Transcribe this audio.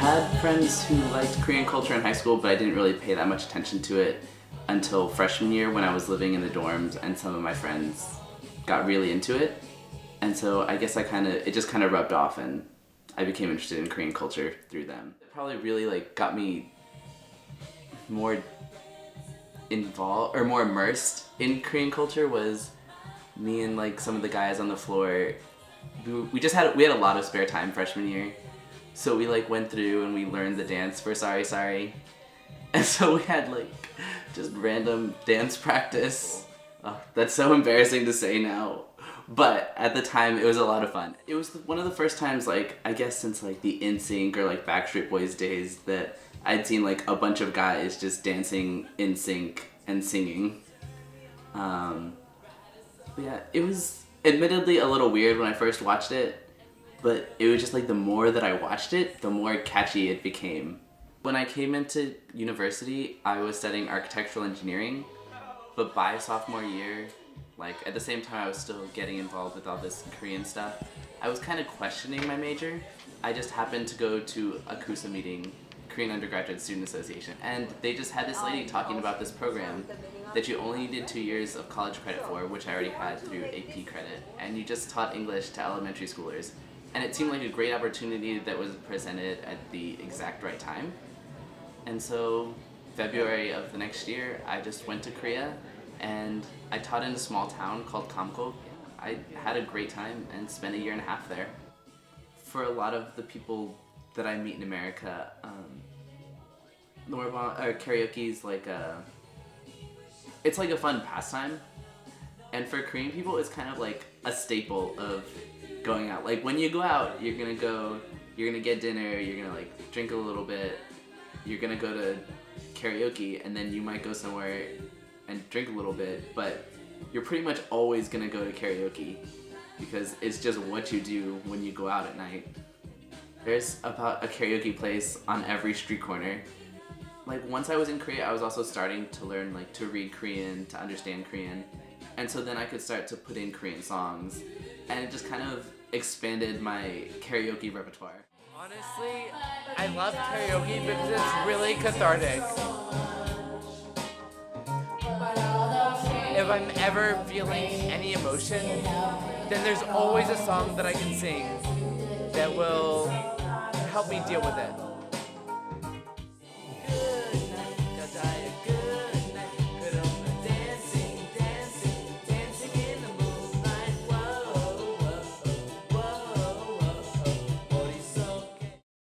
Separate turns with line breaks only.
had friends who liked Korean culture in high school, but I didn't really pay that much attention to it until freshman year when I was living in the dorms and some of my friends got really into it. And so I guess it just kind of rubbed off and I became interested in Korean culture through them. It probably really got me more involved or more immersed in Korean culture was me and some of the guys on the floor. We had a lot of spare time freshman year. So we went through and we learned the dance for Sorry Sorry. And so we had just random dance practice. Oh, that's so embarrassing to say now. But at the time it was a lot of fun. It was one of the first times I guess since the NSYNC or Backstreet Boys days that I'd seen a bunch of guys just dancing in sync and singing. But yeah, it was admittedly a little weird when I first watched it. But it was just the more that I watched it, the more catchy it became. When I came into university, I was studying architectural engineering, but by sophomore year, at the same time I was still getting involved with all this Korean stuff, I was kind of questioning my major. I just happened to go to a KUSA meeting, Korean Undergraduate Student Association, and they just had this lady talking about this program that you only needed 2 years of college credit for, which I already had through AP credit, and you just taught English to elementary schoolers. And it seemed like a great opportunity that was presented at the exact right time. And so, February of the next year, I just went to Korea and I taught in a small town called Kamko. I had a great time and spent a year and a half there. For a lot of the people that I meet in America, karaoke is it's a fun pastime. And for Korean people, it's kind of a staple of going out. When you go out, you're gonna get dinner, you're gonna drink a little bit, you're gonna go to karaoke, and then you might go somewhere and drink a little bit, but you're pretty much always gonna go to karaoke because it's just what you do when you go out at night. There's about a karaoke place on every street corner. Once I was in Korea, I was also starting to learn to read Korean, to understand Korean, and so then I could start to put in Korean songs. And it just kind of expanded my karaoke repertoire.
Honestly, I love karaoke because it's really cathartic. If I'm ever feeling any emotion, then there's always a song that I can sing that will help me deal with it.